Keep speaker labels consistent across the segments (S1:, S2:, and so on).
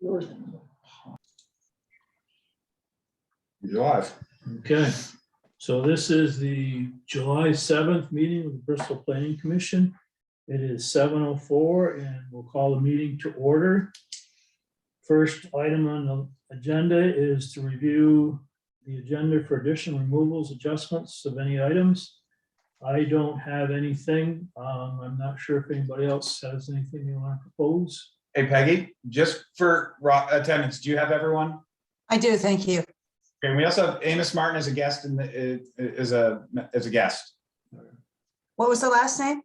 S1: You're live.
S2: Okay, so this is the July 7th meeting of the Bristol Planning Commission. It is 7:04 and we'll call the meeting to order. First item on the agenda is to review the agenda for additional removals, adjustments of any items. I don't have anything. I'm not sure if anybody else has anything they want to propose.
S1: Hey, Peggy, just for attendance, do you have everyone?
S3: I do, thank you.
S1: Okay, and we also have Amos Martin as a guest and as a guest.
S3: What was the last name?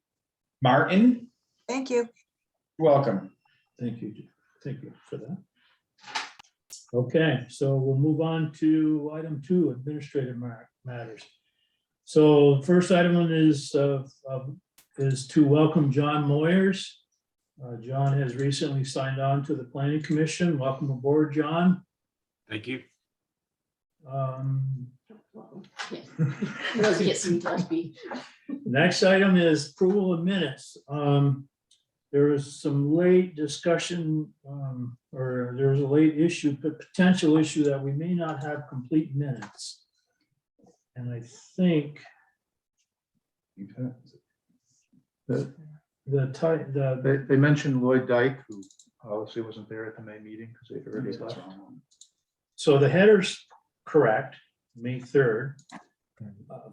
S1: Martin,
S3: Thank you.
S1: welcome.
S2: Thank you. Thank you for that. Okay, so we'll move on to item 2, administrative matters. So the first item is to welcome John Moyers. John has recently signed on to the Planning Commission. Welcome aboard, John.
S4: Thank you.
S2: Next item is approval of minutes. There was some late discussion, or there was a late issue, potential issue that we may not have complete minutes. And I think
S5: They mentioned Lloyd Dyke, who obviously wasn't there at the May meeting because they'd already left.
S2: so the header's correct, May 3rd.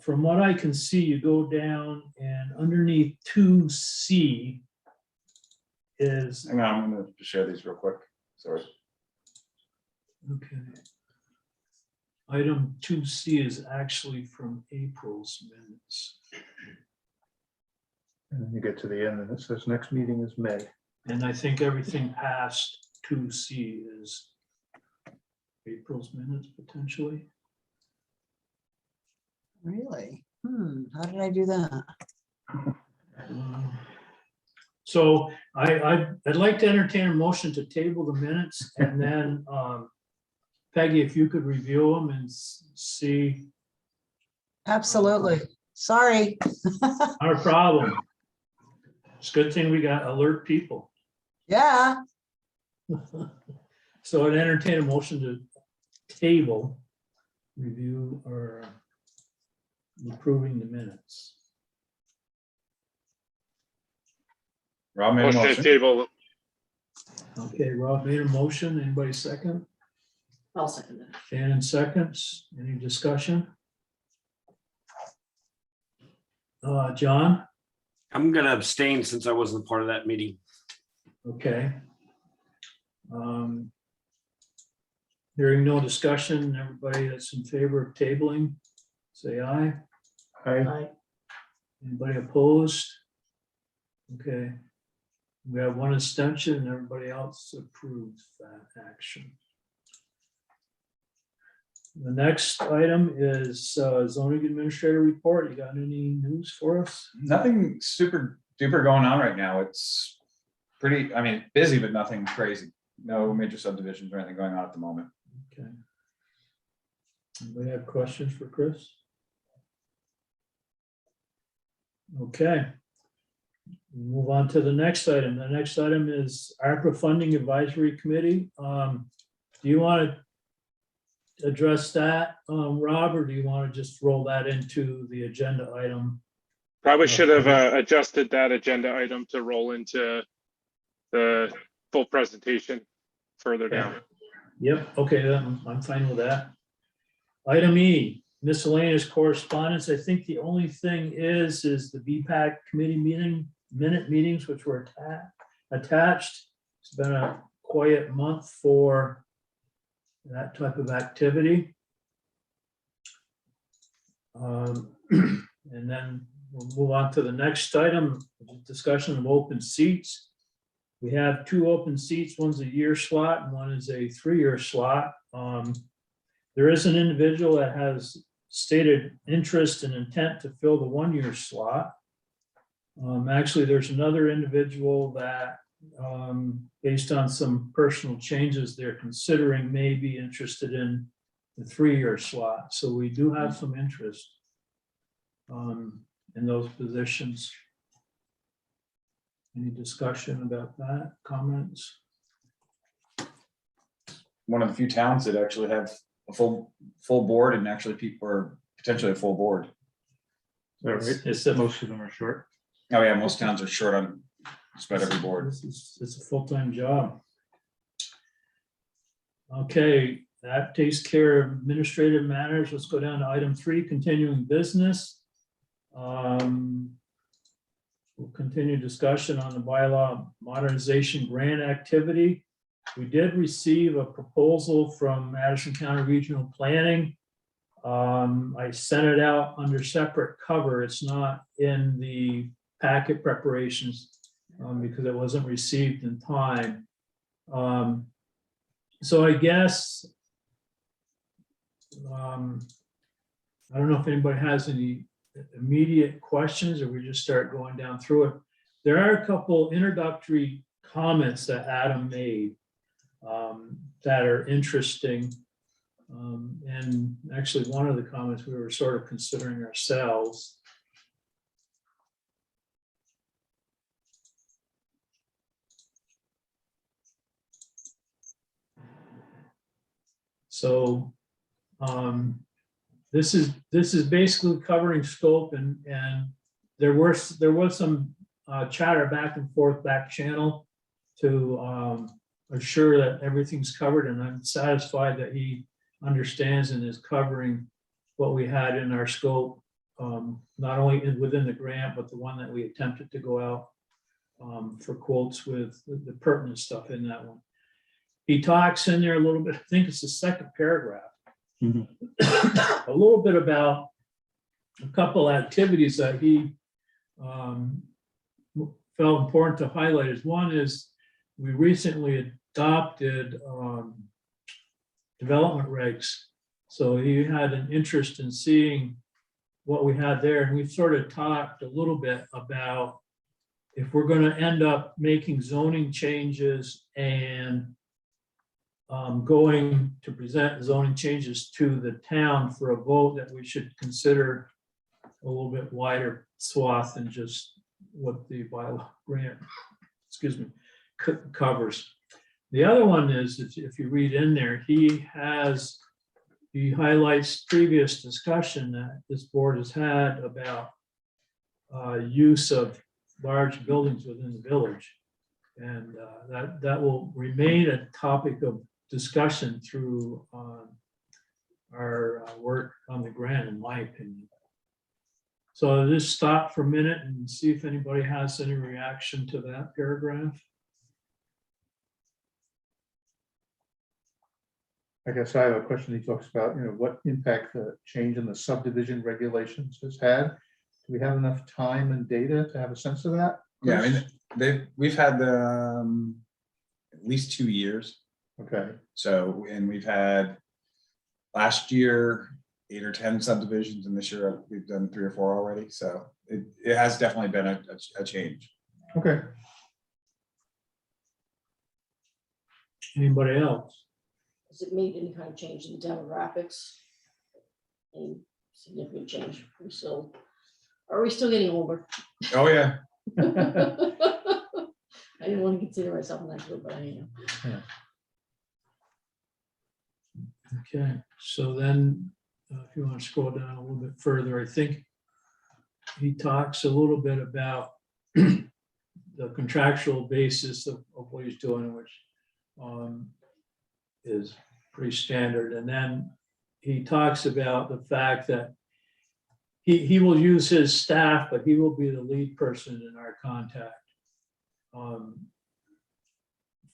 S2: From what I can see, you go down and underneath 2C is,
S1: Hang on, I'm gonna share these real quick. Sorry.
S2: okay. Item 2C is actually from April's minutes.
S5: And then you get to the end and it says next meeting is May.
S2: And I think everything past 2C is April's minutes potentially.
S3: Really? How did I do that?
S2: So I'd like to entertain a motion to table the minutes and then Peggy, if you could review them and see.
S3: Absolutely. Sorry.
S2: Not a problem. It's a good thing we got alert people.
S3: Yeah,
S2: So I'd entertain a motion to table, review or approving the minutes.
S1: Rob made a
S4: Motion to
S1: motion.
S4: table.
S2: Okay, Rob made a motion. Anybody second?
S6: I'll second that.
S2: Shannon seconds. Any discussion? John?
S4: I'm gonna abstain since I wasn't part of that meeting.
S2: Okay. Hearing no discussion, everybody that's in favor of tabling, say aye.
S5: I
S2: Anybody opposed? Okay. We have one abstention and everybody else approves that action. The next item is zoning administrator report. You got any news for us?
S1: Nothing super duper going on right now. It's pretty, I mean, busy, but nothing crazy. No major subdivisions or anything going on at the moment.
S2: Okay. Anybody have questions for Chris? Okay. Move on to the next item. The next item is ARPA Funding Advisory Committee. Do you want to address that, Rob, or do you want to just roll that into the agenda item?
S7: Probably should have adjusted that agenda item to roll into the full presentation further down.
S2: Yep, okay, then I'm fine with that. Item E, miscellaneous correspondence. I think the only thing is the VPAC committee minute meetings, which were attached. It's been a quiet month for that type of activity. And then we'll move on to the next item, discussion of open seats. We have 2 open seats. One's a year slot and one is a 3-year slot. There is an individual that has stated interest and intent to fill the 1-year slot. Actually, there's another individual that, based on some personal changes they're considering, may be interested in the 3-year slot. So we do have some interest in those positions. Any discussion about that? Comments?
S1: one of the few towns that actually have a full board, and actually people are potentially a full board.
S5: Is that right?
S2: It's a,
S5: Most of them are short.
S1: Oh yeah, most towns are short on just about every board.
S2: it's a full-time job. Okay, that takes care of administrative matters. Let's go down to item 3, continuing business. We'll continue discussion on the bylaw modernization grant activity. We did receive a proposal from Madison County Regional Planning. I sent it out under separate cover. It's not in the packet preparations because it wasn't received in time. So I guess, I don't know if anybody has any immediate questions, or we just start going down through it. There are a couple introductory comments that Adam made that are interesting. And actually, one of the comments we were sort of considering ourselves. So this is basically covering scope, and there was some chatter back and forth back channel to assure that everything's covered, and I'm satisfied that he understands and is covering what we had in our scope, not only within the grant, but the one that we attempted to go out for quotes with the pertinent stuff in that one. He talks in there a little bit, I think it's the second paragraph, a little bit about a couple activities that he felt important to highlight. Is one is we recently adopted development regs. So he had an interest in seeing what we had there. And we've sort of talked a little bit about if we're going to end up making zoning changes and going to present zoning changes to the town for a vote, that we should consider a little bit wider swath than just what the bylaw grant, excuse me, covers. The other one is, if you read in there, he highlights previous discussion that this board has had about use of large buildings within the village. And that will remain a topic of discussion through our work on the grant, in my opinion. So I'll just stop for a minute and see if anybody has any reaction to that paragraph.
S5: I guess I have a question. He talks about, what impact the change in the subdivision regulations has had. Do we have enough time and data to have a sense of that?
S1: Yeah, I mean, we've had at least 2 years.
S5: Okay,
S1: So, and we've had last year 8 or 10 subdivisions, and this year we've done 3 or 4 already. So it has definitely been a change.
S5: okay.
S2: Anybody else?
S6: Has it made any kind of change in the demographics? Any significant change? Are we still getting older?
S1: Oh yeah.
S6: I didn't want to consider myself in that group, but I am.
S2: Okay, so then if you want to scroll down a little bit further, I think he talks a little bit about the contractual basis of what he's doing, which is pretty standard. And then he talks about the fact that he will use his staff, but he will be the lead person in our contact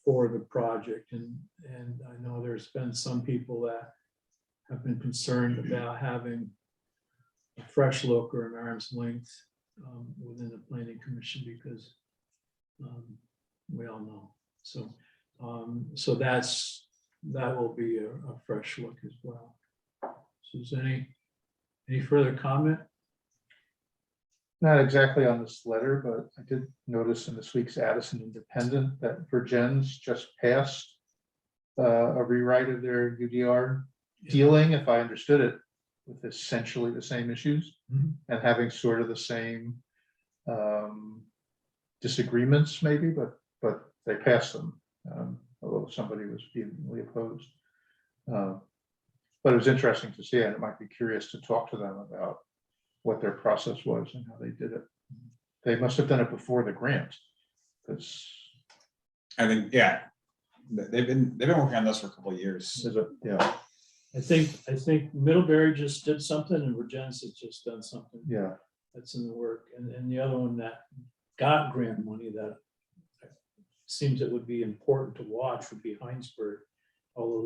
S2: for the project. And I know there's been some people that have been concerned about having a fresh look or an arm's length within the planning commission, because we all know. So so that will be a fresh look as well. So is any further comment?
S5: Not exactly on this letter, but I did notice in this week's Addison Independent that Virgin's just passed a rewrite of their UDR dealing, if I understood it, with essentially the same issues and having sort of the same disagreements maybe, but they passed them, although somebody was vehemently opposed. But it was interesting to see, and it might be curious to talk to them about what their process was and how they did it. They must have done it before the grant, because
S1: I think, yeah, they've been working on this for a couple of years.
S5: yeah,
S2: I think Middlebury just did something and Virgin's has just done something
S5: yeah.
S2: that's in the work. And the other one that got grant money that seems it would be important to watch would be Heinsberg, although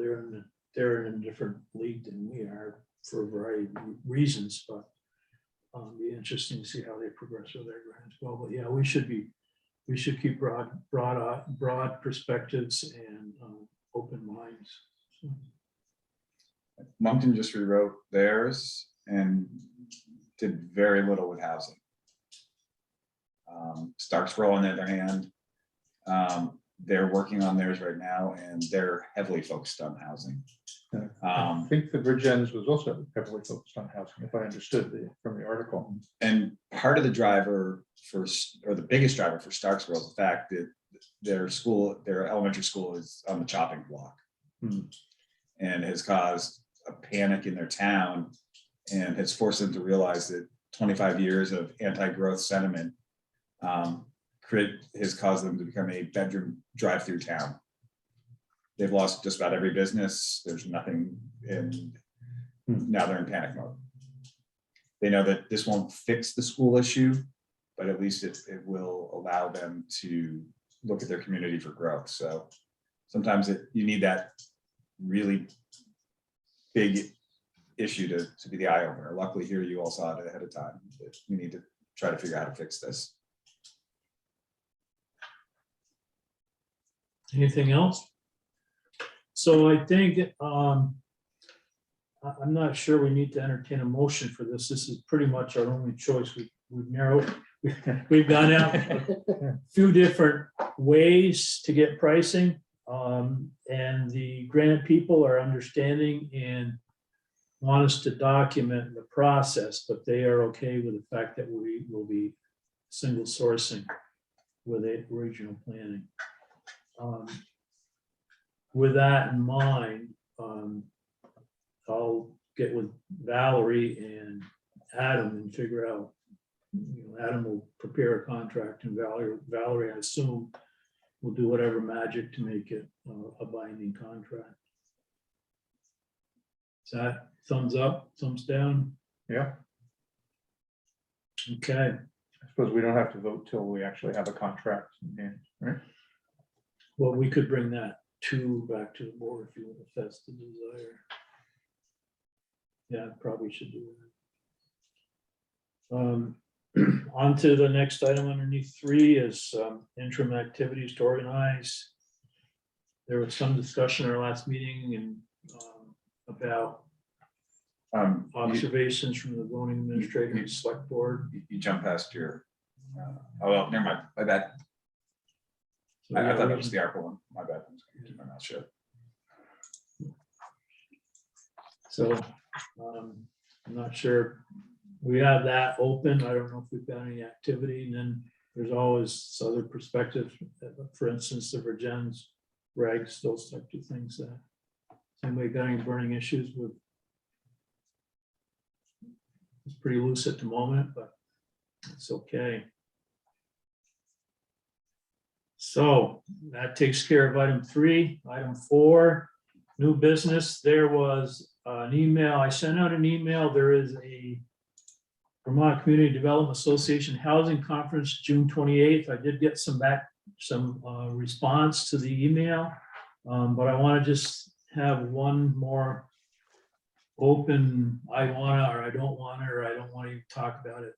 S2: they're in a different league than we are for a variety of reasons, but be interesting to see how they progress with their grant as well. But yeah, we should keep broad perspectives and open minds. So,
S1: Moncton just rewrote theirs and did very little with housing. Starksboro, on the other hand, they're working on theirs right now, and they're heavily focused on housing.
S5: I think the Virgins was also heavily focused on housing, if I understood from the article.
S1: And part of the driver or the biggest driver for Starksboro is the fact that their elementary school is on the chopping block. And has caused a panic in their town and has forced them to realize that 25 years of anti-growth sentiment has caused them to become a bedroom drive-through town. They've lost just about every business. There's nothing, and now they're in panic mode. They know that this won't fix the school issue, but at least it will allow them to look at their community for growth. So sometimes you need that really big issue to be the eye opener. Luckily here, you all saw it ahead of time. We need to try to figure out how to fix this.
S2: anything else? So I think I'm not sure we need to entertain a motion for this. This is pretty much our only choice. We've narrowed, we've gone out a few different ways to get pricing. And the grant people are understanding and want us to document the process, but they are okay with the fact that we will be single sourcing with a regional planning. With that in mind, I'll get with Valerie and Adam and figure out, Adam will prepare a contract and Valerie, I assume, will do whatever magic to make it a binding contract. Is that thumbs up, thumbs down?
S5: Yeah,
S2: Okay,
S5: I suppose we don't have to vote till we actually have a contract in hand, right?
S2: well, we could bring that back to the board if that's the desire. Yeah, probably should do that. On to the next item underneath 3 is interim activities to organize. There was some discussion in our last meeting and about observations from the zoning administrator and select board.
S1: You jump past your, oh, well, never mind, my bad.
S2: So,
S1: I
S2: yeah,
S1: thought
S2: we
S1: that was the ARPA one, my bad. Keep my mouth shut.
S2: So I'm not sure. We have that open. I don't know if we've got any activity. And then there's always other perspectives. For instance, the Virgins, regs, those types of things. Anybody got any burning issues with? It's pretty loose at the moment, but it's okay. So that takes care of item 3. Item 4, new business. There was an email. I sent out an email. There is a Vermont Community Development Association Housing Conference, June 28th. I did get some response to the email, but I want to just have one more open, I want to, or I don't want to, or I don't want to even talk about it.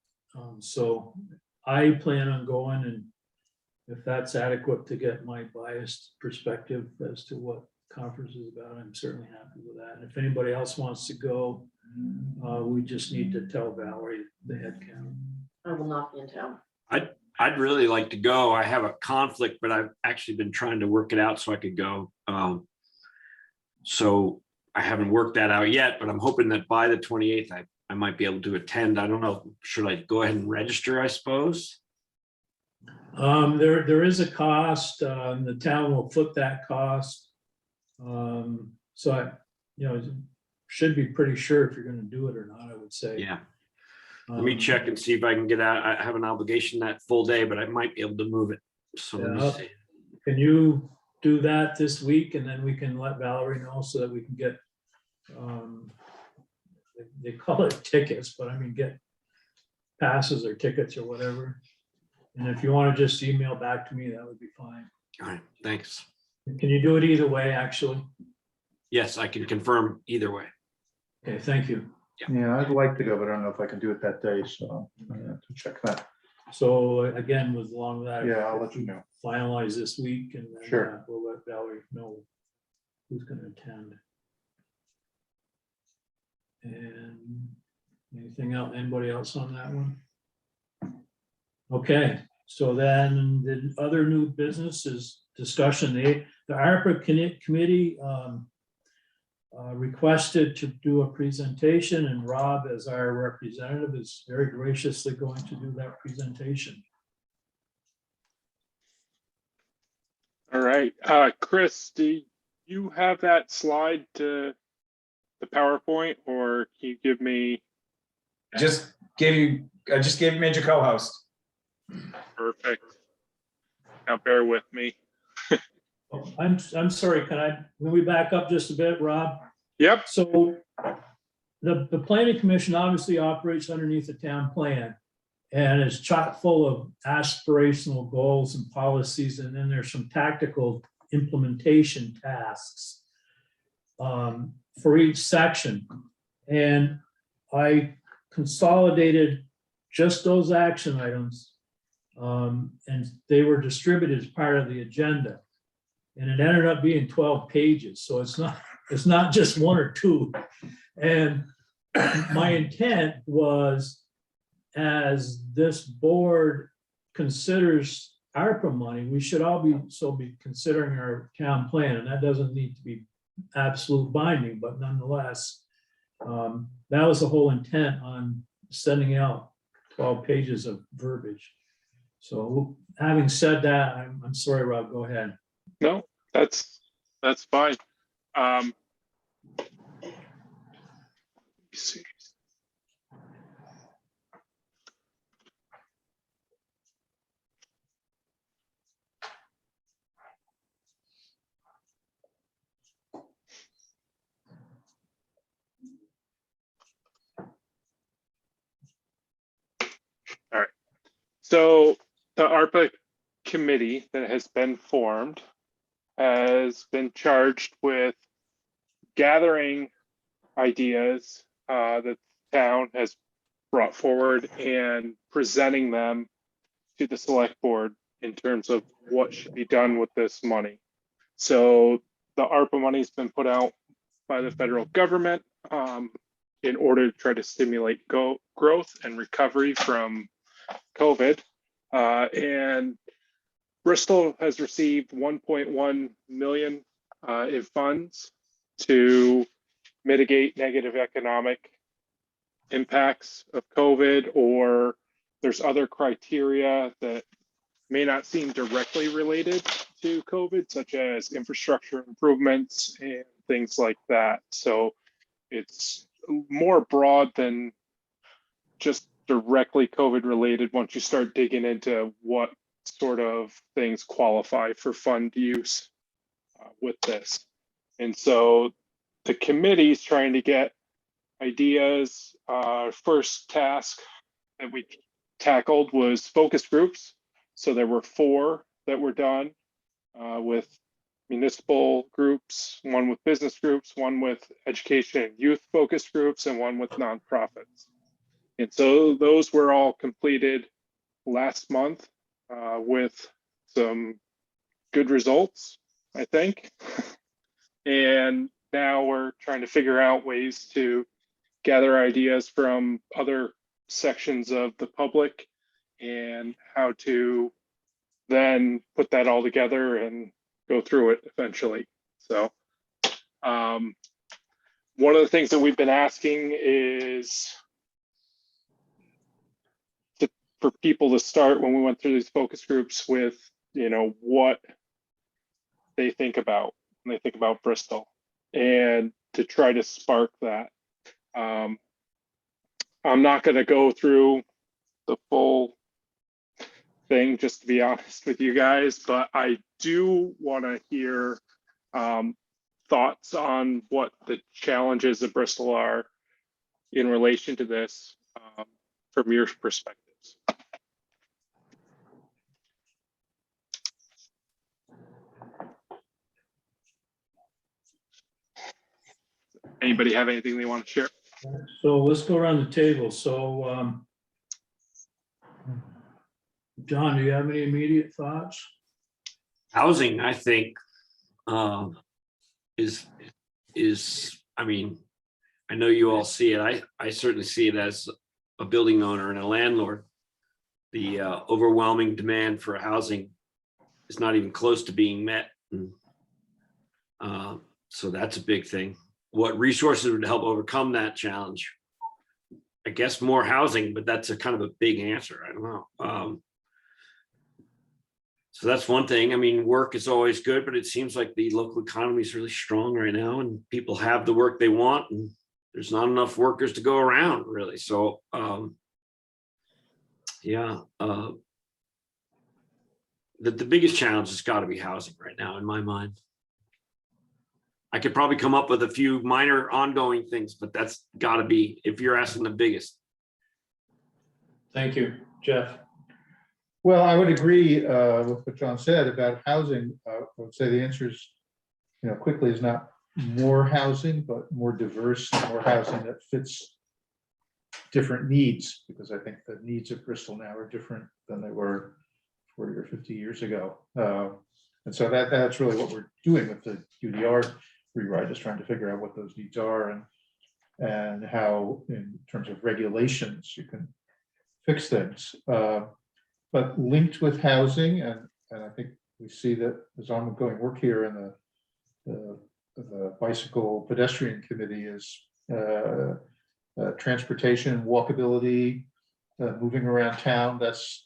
S2: So I plan on going, and if that's adequate to get my biased perspective as to what conference is about, I'm certainly happy with that. And if anybody else wants to go, we just need to tell Valerie the head count.
S6: I will not be in town.
S4: I'd really like to go. I have a conflict, but I've actually been trying to work it out so I could go. So I haven't worked that out yet, but I'm hoping that by the 28th, I might be able to attend. I don't know. Should I go ahead and register, I suppose?
S2: There is a cost. The town will foot that cost. So you know, should be pretty sure if you're gonna do it or not, I would say.
S4: Yeah, let me
S2: Um,
S4: check and see if I can get out. I have an obligation that full day, but I might be able to move it. So let me
S2: Yeah.
S4: see.
S2: Can you do that this week and then we can let Valerie know so that we can get, um, they call it tickets, but I mean, get passes or tickets or whatever. And if you want to just email back to me, that would be fine.
S4: All right, thanks.
S2: Can you do it either way, actually?
S4: Yes, I can confirm either way.
S2: Okay, thank you.
S5: Yeah, I'd like to go, but I don't know if I can do it that day, so I have to check that.
S2: So again, with along with that.
S5: Yeah, I'll let you know.
S2: Finalize this week and then
S5: Sure.
S2: we'll let Valerie know who's going to attend. And anything else, anybody else on that one? Okay, so then the other new business is discussion. The ARPA committee requested to do a presentation, and Rob, as our representative, is very graciously going to do that presentation.
S7: All right, Chris, do you have that slide to the PowerPoint, or can you give me?
S1: I just gave you major co-host.
S7: Perfect. Now bear with me.
S2: Oh, I'm sorry, can we back up just a bit, Rob?
S7: Yep,
S2: So the planning commission obviously operates underneath the town plan and is chock full of aspirational goals and policies. And then there's some tactical implementation tasks for each section. And I consolidated just those action items and they were distributed as part of the agenda. And it ended up being 12 pages. So it's not just one or two. And my intent was, as this board considers ARPA money, we should all be considering our town plan. And that doesn't need to be absolute binding, but nonetheless, that was the whole intent on sending out 12 pages of verbiage. So having said that, I'm sorry, Rob, go ahead.
S7: no, that's fine. Let me see. All right. So the ARPA committee that has been formed has been charged with gathering ideas that the town has brought forward and presenting them to the select board in terms of what should be done with this money. So the ARPA money has been put out by the federal government in order to try to stimulate growth and recovery from COVID. And Bristol has received 1.1 million in funds to mitigate negative economic impacts of COVID, or there's other criteria that may not seem directly related to COVID, such as infrastructure improvements and things like that. So it's more broad than just directly COVID related once you start digging into what sort of things qualify for fund use with this. And so the committee is trying to get ideas. First task that we tackled was focus groups. So there were 4 that were done with municipal groups, one with business groups, one with education and youth focus groups, and one with nonprofits. And so those were all completed last month with some good results, I think. And now we're trying to figure out ways to gather ideas from other sections of the public and how to then put that all together and go through it eventually. So one of the things that we've been asking is for people to start, when we went through these focus groups, with, you know, what they think about when they think about Bristol. And to try to spark that. I'm not going to go through the full thing, just to be honest with you guys, but I do want to hear thoughts on what the challenges of Bristol are in relation to this from your perspectives. Anybody have anything they want to share?
S2: So let's go around the table. So, John, do you have any immediate thoughts?
S4: Housing, I think, is, I mean, I know you all see it. I certainly see it as a building owner and a landlord. The overwhelming demand for housing is not even close to being met. So that's a big thing. What resources would help overcome that challenge? I guess more housing, but that's a kind of a big answer. I don't know. So that's one thing. I mean, work is always good, but it seems like the local economy is really strong right now and people have the work they want and there's not enough workers to go around really. So, yeah, the biggest challenge has got to be housing right now in my mind. I could probably come up with a few minor ongoing things, but that's got to be, if you're asking, the biggest.
S2: Thank you, Jeff.
S5: Well, I would agree with what John said about housing. I would say the answer is, quickly is not more housing, but more diverse, more housing that fits different needs, because I think the needs of Bristol now are different than they were 40 or 50 years ago. And so that's really what we're doing with the UDR rewrite, is trying to figure out what those needs are and how, in terms of regulations, you can fix things. But linked with housing, and I think we see that there's ongoing work here in the bicycle pedestrian committee is transportation, walkability, moving around town. That's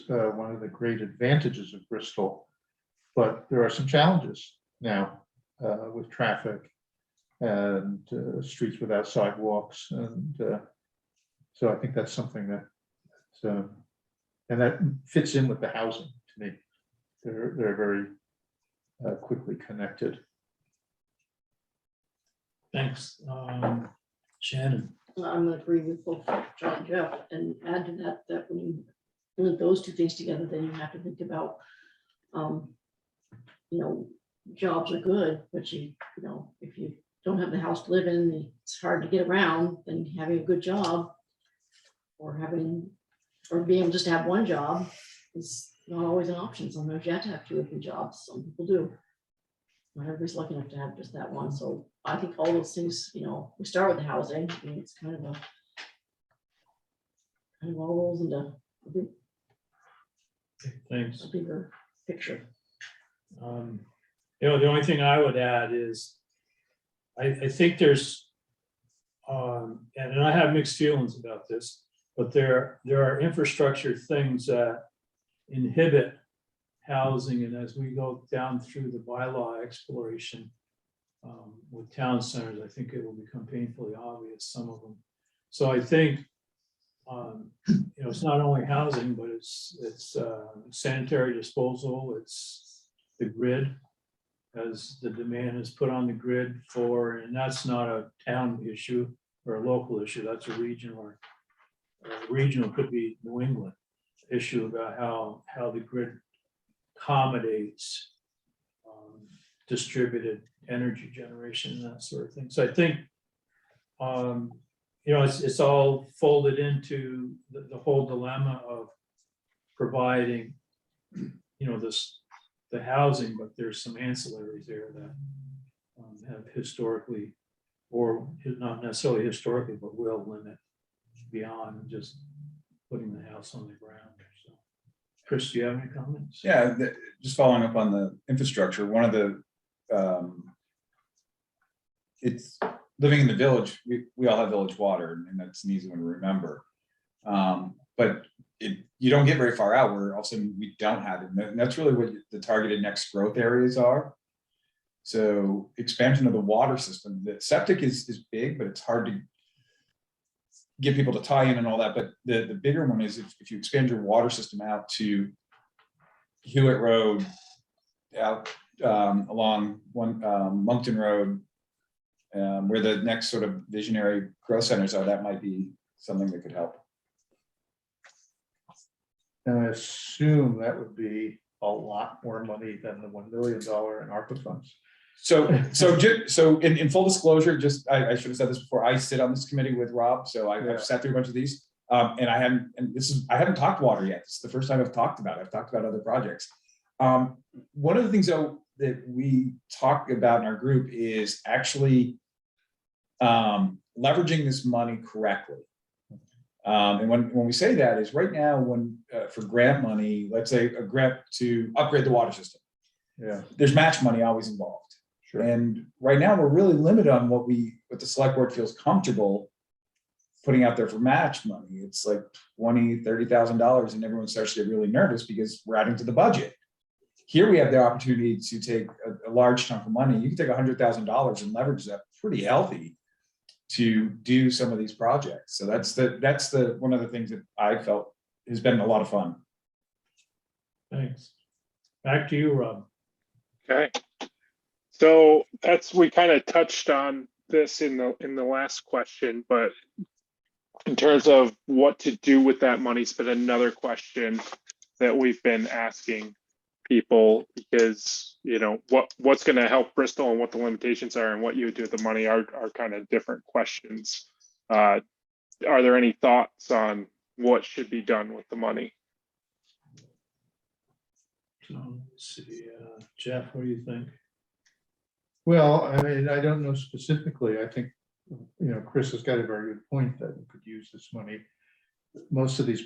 S5: one of the great advantages of Bristol. But there are some challenges now with traffic and streets without sidewalks, and so I think that's something that and that fits in with the housing to me. They're very quickly connected.
S2: Thanks. Shannon.
S6: I'm gonna agree with both John and Jeff and add to that when you link those two things together, then you have to think about, jobs are good, but if you don't have the house to live in, it's hard to get around, then having a good job or being able just to have one job is not always an option. Sometimes you have to have 2 or 3 jobs. Some people do. Not everybody's lucky enough to have just that one. So I think all those things, we start with the housing. I mean, it's kind of all rolls into
S2: Thanks.
S6: a bigger picture.
S2: The only thing I would add is I think there's, and I have mixed feelings about this, but there are infrastructure things that inhibit housing, and as we go down through the bylaw exploration with town centers, I think it will become painfully obvious, some of them. So I think it's not only housing, but it's sanitary disposal, it's the grid, as the demand is put on the grid for, and that's not a town issue or a local issue, that's a regional could be New England issue about how the grid accommodates distributed energy generation and that sort of thing. So I think it's all folded into the whole dilemma of providing the housing, but there's some ancillaries there that have historically, or not necessarily historically, but will limit beyond just putting the house on the ground. So, Chris, do you have any comments?
S1: Yeah, just following up on the infrastructure, one of the, it's living in the village, we all have village water, and that's an easy one to remember. But you don't get very far out where all of a sudden we don't have it. And that's really what the targeted next growth areas are. So expansion of the water system, the septic is big, but it's hard to get people to tie in and all that. But the bigger one is if you expand your water system out to Hewitt Road, out along Moncton Road, where the next sort of visionary growth centers are, that might be something that could help.
S5: And I assume that would be a lot more money than the $1 million in ARPA funds.
S1: So in full disclosure, just I should have said this before. I sit on this committee with Rob, so
S5: Yeah.
S1: I've sat through a bunch of these, and I haven't talked water yet. This is the first time I've talked about it. I've talked about other projects. One of the things though that we talk about in our group is actually leveraging this money correctly. And when we say that is right now, when for grant money, let's say a grant to upgrade the water system,
S5: Yeah,
S1: there's match money always involved.
S5: sure.
S1: And right now we're really limited on what the select board feels comfortable putting out there for match money. It's like $20,000, $30,000, and everyone starts to get really nervous because we're adding to the budget. Here we have the opportunity to take a large chunk of money. You can take $100,000 and leverage that pretty healthy to do some of these projects. So that's the one of the things that I felt has been a lot of fun.
S2: Thanks. Back to you, Rob.
S7: Okay. So we kind of touched on this in the last question, but in terms of what to do with that money's been another question that we've been asking people, because what's going to help Bristol and what the limitations are and what you would do with the money are kind of different questions. Are there any thoughts on what should be done with the money?
S2: So, let's see, Jeff, what do you think?
S5: Well, I mean, I don't know specifically. I think, Chris has got a very good point that we could use this money. Most of these,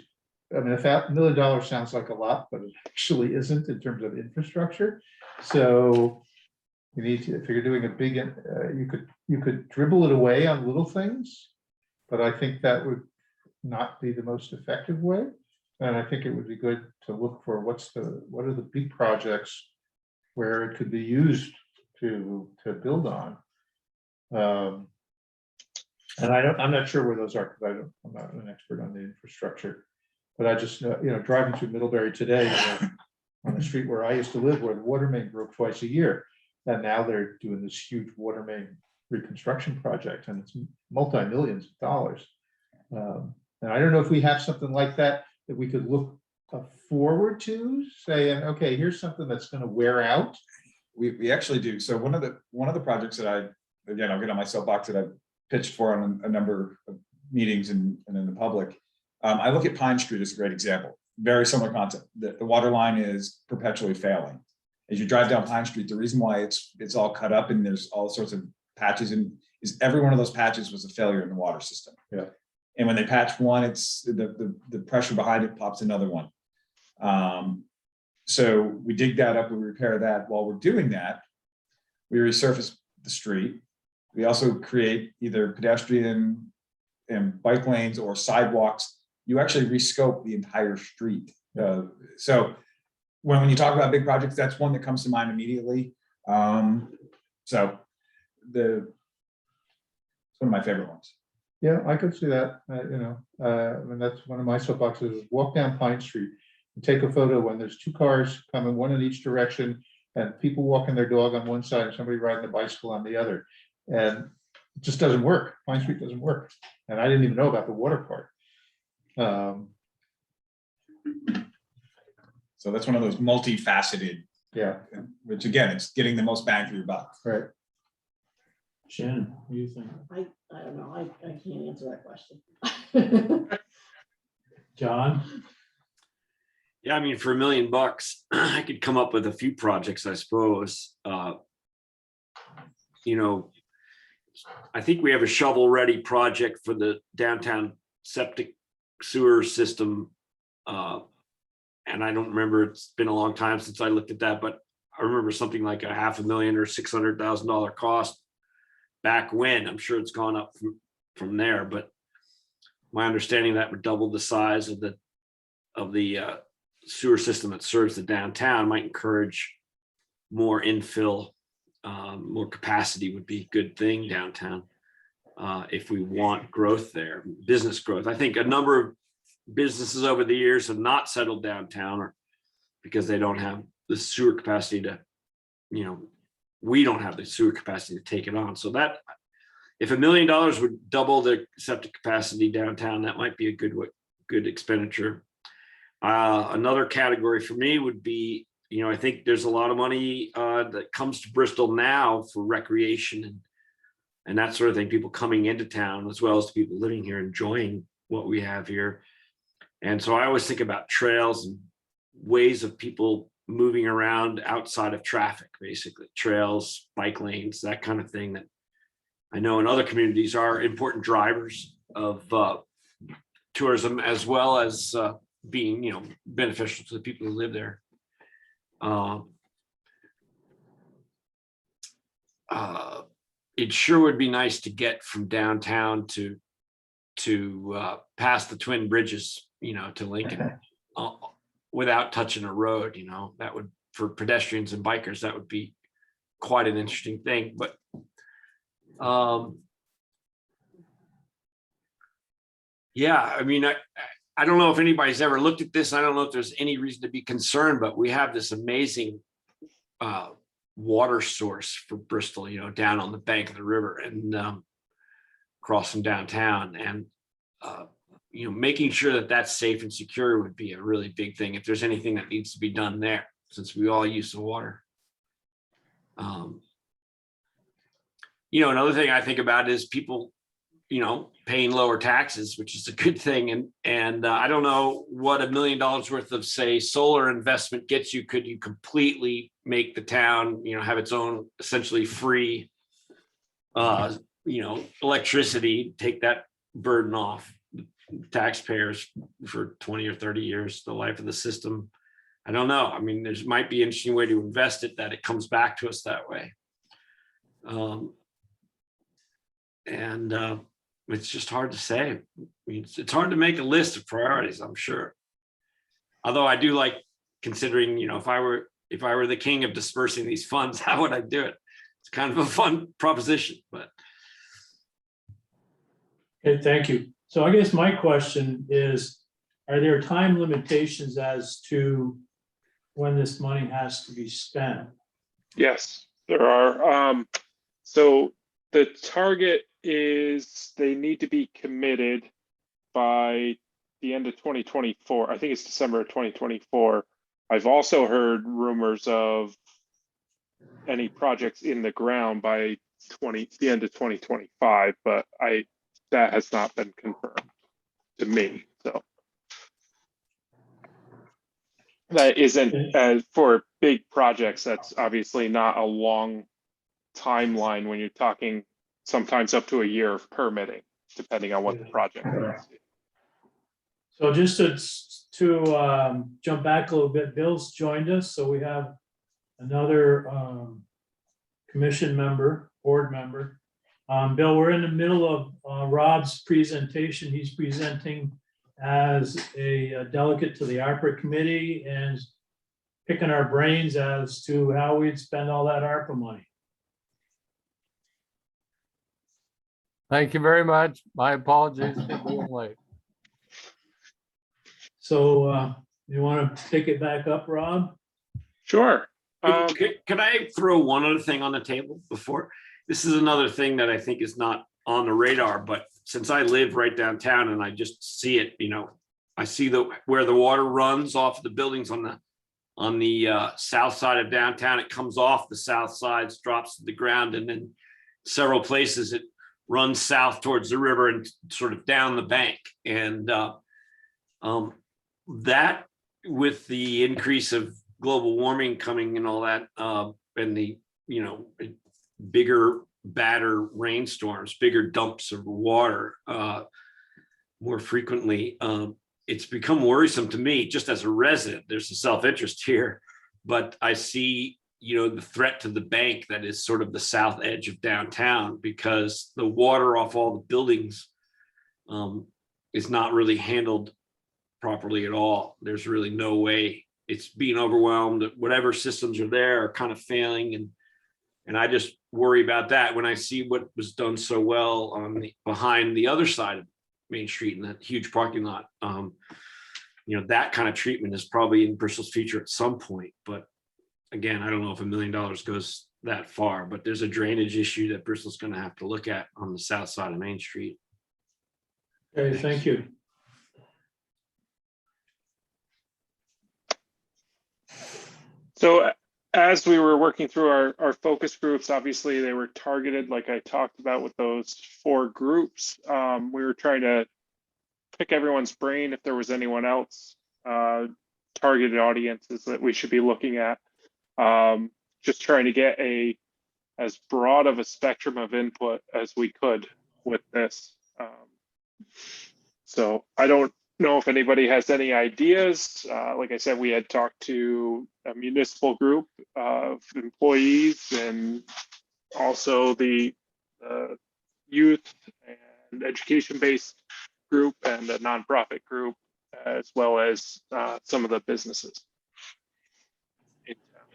S5: I mean, $1 million sounds like a lot, but it actually isn't in terms of infrastructure. So you need to, if you're doing a big, you could dribble it away on little things, but I think that would not be the most effective way. And I think it would be good to look for what are the big projects where it could be used to build on. And I'm not sure where those are because I'm not an expert on the infrastructure, but I just know, driving through Middlebury today on the street where I used to live, where the water main broke twice a year, and now they're doing this huge water main reconstruction project, and it's multi-millions of dollars. And I don't know if we have something like that we could look forward to, saying, okay, here's something that's going to wear out.
S1: We actually do. So one of the projects that I'll get on my soapbox that I've pitched for on a number of meetings and in the public. I look at Pine Street as a great example. Very similar concept. The water line is perpetually failing. As you drive down Pine Street, the reason why it's all cut up and there's all sorts of patches is every one of those patches was a failure in the water system.
S5: Yeah.
S1: And when they patch one, it's the pressure behind it pops another one. So we dig that up, we repair that. While we're doing that, we resurface the street. We also create either pedestrian and bike lanes or sidewalks. You actually rescope the entire street. So when you talk about big projects, that's one that comes to mind immediately. So it's one of my favorite ones.
S5: Yeah, I could see that. I mean, that's one of my soapboxes. Walk down Pine Street and take a photo when there's two cars coming, one in each direction, and people walking their dog on one side and somebody riding a bicycle on the other. And it just doesn't work. Pine Street doesn't work. And I didn't even know about the water part.
S1: So that's one of those multifaceted,
S5: Yeah,
S1: which again, it's getting the most bang for your buck.
S5: right.
S2: Shannon, what do you think?
S6: I don't know, I can't answer that question.
S2: John?
S4: Yeah, I mean, for $1 million, I could come up with a few projects, I suppose. I think we have a shovel-ready project for the downtown septic sewer system. And I don't remember, it's been a long time since I looked at that, but I remember something like $500,000 or $600,000 cost back when. I'm sure it's gone up from there, but my understanding that would double the size of the sewer system that serves the downtown, might encourage more infill more capacity would be a good thing downtown. If we want growth there, business growth. I think a number of businesses over the years have not settled downtown or because they don't have the sewer capacity to, we don't have the sewer capacity to take it on. So that if $1 million would double the septic capacity downtown, that might be a good expenditure. Another category for me would be, I think there's a lot of money that comes to Bristol now for recreation and that sort of thing, people coming into town as well as the people living here enjoying what we have here. And so I always think about trails and ways of people moving around outside of traffic, basically trails, bike lanes, that kind of thing that I know in other communities are important drivers of tourism as well as being, beneficial to the people who live there. It sure would be nice to get from downtown to past the Twin Bridges, to Lincoln without touching a road. That would, for pedestrians and bikers, that would be quite an interesting thing. But yeah, I don't know if anybody's ever looked at this. I don't know if there's any reason to be concerned, but we have this amazing water source for Bristol, down on the bank of the river and crossing downtown, and making sure that that's safe and secure would be a really big thing if there's anything that needs to be done there, since we all use the water. Another thing I think about is people, paying lower taxes, which is a good thing. And I don't know what $1 million worth of, say, solar investment gets you. Could you completely make the town, have its own essentially free, electricity, take that burden off taxpayers for 20 or 30 years, the life of the system? I don't know. There might be an interesting way to invest it that it comes back to us that way. It's just hard to say. It's hard to make a list of priorities, I'm sure. Although I do like considering, if I were the king of dispersing these funds, how would I do it? It's kind of a fun proposition, but.
S2: Okay, thank you. So I guess my question is, are there time limitations as to when this money has to be spent?
S7: Yes, there are. So the target is they need to be committed by the end of 2024. I think it's December of 2024. I've also heard rumors of any projects in the ground by the end of 2025, but that has not been confirmed to me. So that isn't for big projects. That's obviously not a long timeline when you're talking sometimes up to a year of permitting, depending on what the project is.
S2: So just to jump back a little bit, Bill's joined us, so we have another commission member, board member. Bill, we're in the middle of Rob's presentation. He's presenting as a delegate to the ARPA committee and picking our brains as to how we'd spend all that ARPA money.
S8: Thank you very much. My apologies for being late.
S2: So you want to pick it back up, Rob?
S7: Sure.
S4: Could I throw one other thing on the table before? This is another thing that I think is not on the radar, but since I live right downtown and I just see it, I see where the water runs off the buildings on the south side of downtown. It comes off the south side, drops to the ground, and then several places it runs south towards the river and sort of down the bank. And that, with the increase of global warming coming and all that, and the bigger, badder rainstorms, bigger dumps of water more frequently, it's become worrisome to me just as a resident. There's a self-interest here, but I see the threat to the bank that is sort of the south edge of downtown, because the water off all the buildings is not really handled properly at all. There's really no way. It's being overwhelmed. Whatever systems are there are kind of failing, and And I just worry about that when I see what was done so well on behind the other side of Main Street in that huge parking lot. That kind of treatment is probably in Bristol's future at some point, but again, I don't know if $1 million goes that far, but there's a drainage issue that Bristol's going to have to look at on the south side of Main Street.
S2: Okay, thank you.
S7: So as we were working through our focus groups, obviously they were targeted, like I talked about with those 4 groups. We were trying to pick everyone's brain if there was anyone else targeted audiences that we should be looking at. Just trying to get as broad of a spectrum of input as we could with this. So I don't know if anybody has any ideas. Like I said, we had talked to a municipal group of employees and also the youth and education-based group and a nonprofit group, as well as some of the businesses in town.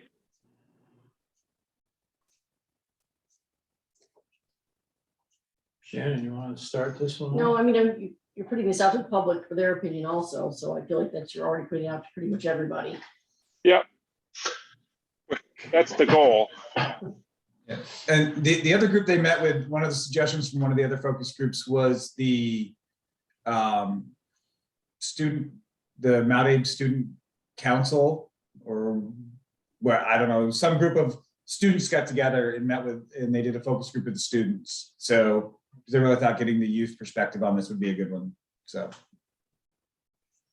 S2: Shannon, you want to start this one?
S6: No,
S2: off?
S6: I mean, you're putting this out to the public for their opinion also, so I feel like you're already putting it out to pretty much everybody.
S7: Yep. That's the goal.
S1: Yeah. And the other group they met with, one of the suggestions from one of the other focus groups was the Mount Abe Student Council, or where, I don't know, some group of students got together and met with, and they did a focus group with the students. So they really thought getting the youth perspective on this would be a good one. So.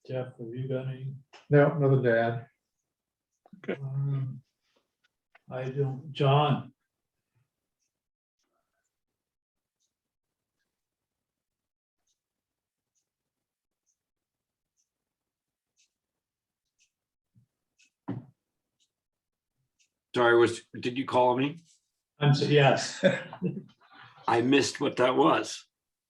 S2: Jeff, have you got any?
S5: No, another dad.
S2: I don't, John.
S4: Sorry, did you call me?
S2: Yes.
S4: I missed what that was.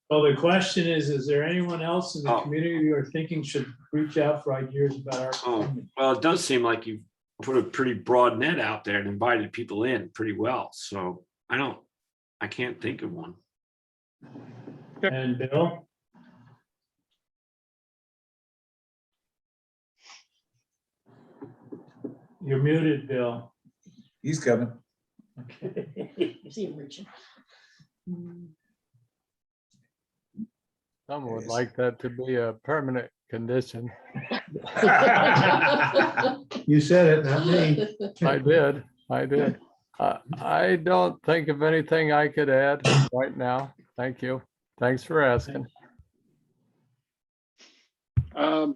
S2: Well, the question is there anyone else in the
S4: Oh.
S2: community you are thinking should reach out for ideas about our
S4: Oh,
S2: community?
S4: well, it does seem like you've put a pretty broad net out there and invited people in pretty well. So I can't think of one.
S2: And Bill? You're muted, Bill.
S1: He's coming.
S2: Okay.
S6: You see him reaching.
S8: Some would like that to be a permanent condition.
S5: You said it, not me.
S8: I did. I don't think of anything I could add right now. Thank you. Thanks for asking.
S7: I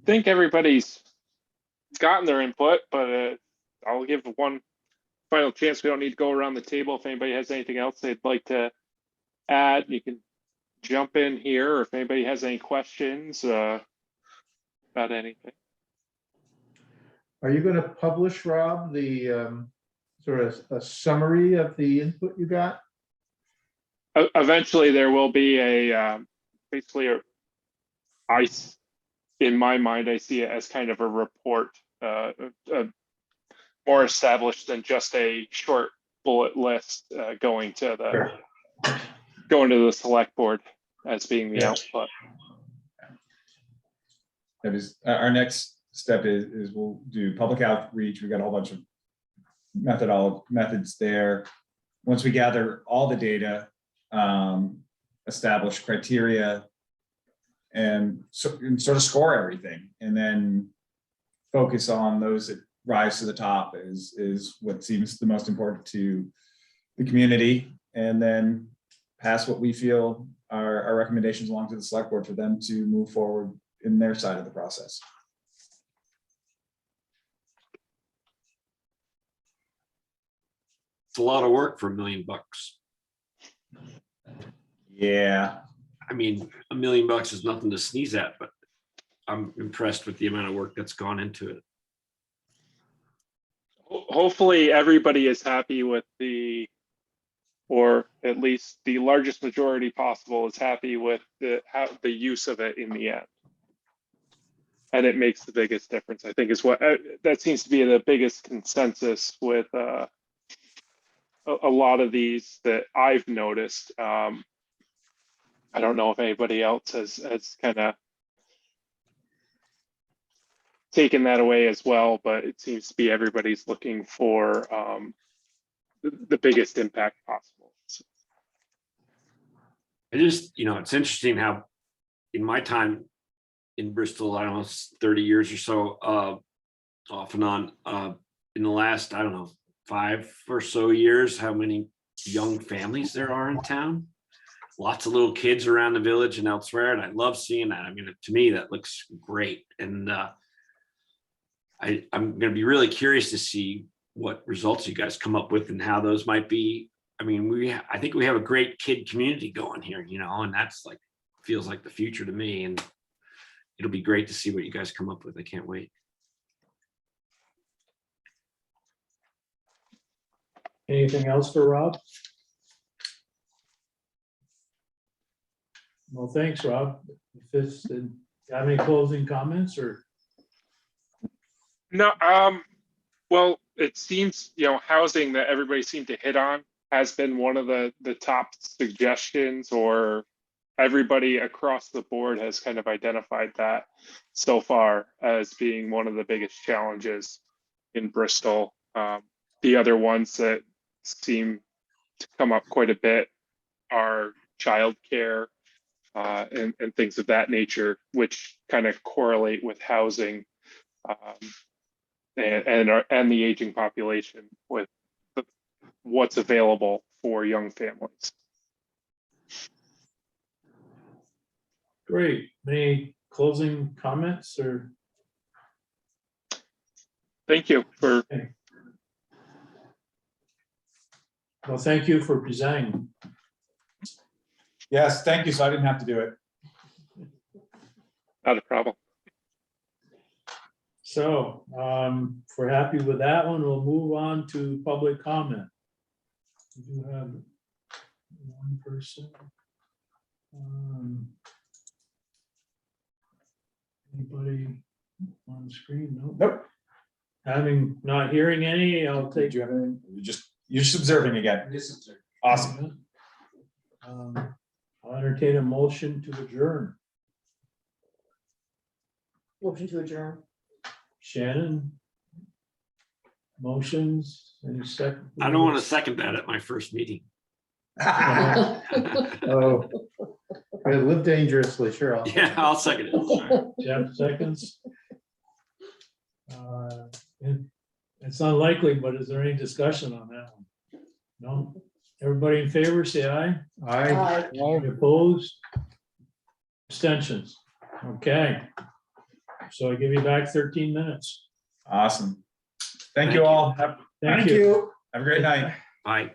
S7: think everybody's gotten their input, but I'll give one final chance. We don't need to go around the table. If anybody has anything else they'd like to add, you can jump in here, or if anybody has any questions about anything.
S5: Are you going to publish, Rob, the sort of a summary of the input you got?
S7: Eventually there will be basically in my mind, I see it as kind of a report, more established than just a short bullet list going to the select board as being the output.
S1: That is, our next step is we'll do public outreach. We've got a whole bunch of methods there. Once we gather all the data, establish criteria, and sort of score everything, and then focus on those that rise to the top is what seems the most important to the community, and then pass what we feel are our recommendations along to the select board for them to move forward in their side of the process.
S4: It's a lot of work for $1 million.
S1: Yeah.
S4: I mean, $1 million is nothing to sneeze at, but I'm impressed with the amount of work that's gone into it.
S7: Hopefully everybody is happy with or at least the largest majority possible is happy with the use of it in the end. and it makes the biggest difference, I think, is what that seems to be the biggest consensus with a lot of these that I've noticed. I don't know if anybody else has kind of taken that away as well, but it seems to be everybody's looking for the biggest impact possible. So,
S4: It is, it's interesting how in my time in Bristol, I don't know, 30 years or so, off and on, in the last, I don't know, 5 or so years, how many young families there are in town. Lots of little kids around the village and elsewhere, and I love seeing that. I mean, to me, that looks great. And I'm going to be really curious to see what results you guys come up with and how those might be. I mean, I think we have a great kid community going here, and that's like, feels like the future to me. And it'll be great to see what you guys come up with. I can't wait.
S2: Anything else for Rob? Well, thanks, Rob. If it's, got any closing comments or?
S7: no, well, it seems, housing that everybody seemed to hit on has been one of the top suggestions, or everybody across the board has kind of identified that so far as being one of the biggest challenges in Bristol. The other ones that seem to come up quite a bit are childcare and things of that nature, which kind of correlate with housing and the aging population with what's available for young families.
S2: Great. Any closing comments or?
S7: Thank you for.
S2: Well, thank you for presenting.
S1: Yes, thank you. So I didn't have to do it.
S7: Not a problem.
S2: So if we're happy with that one, we'll move on to public comment. We do have one person. Anybody on the screen? No.
S1: Nope.
S2: Having not hearing any, I'll
S1: Did
S2: take.
S1: you have anything? You're just observing again. Awesome.
S2: I'll entertain a motion to adjourn.
S6: Motion to adjourn.
S2: Shannon? Motions, any second?
S4: I don't want to second that at my first meeting.
S5: Oh, live dangerously, sure.
S4: Yeah, I'll second it. Sorry.
S2: Jeff seconds. It's unlikely, but is there any discussion on that one? No? Everybody in favor, say aye.
S5: I.
S2: Any opposed? Abstentions? Okay. So I give you back 13 minutes.
S1: Awesome. Thank
S4: Thank
S1: you
S4: you.
S1: all.
S2: Thank you.
S1: Have a great night.
S4: Bye.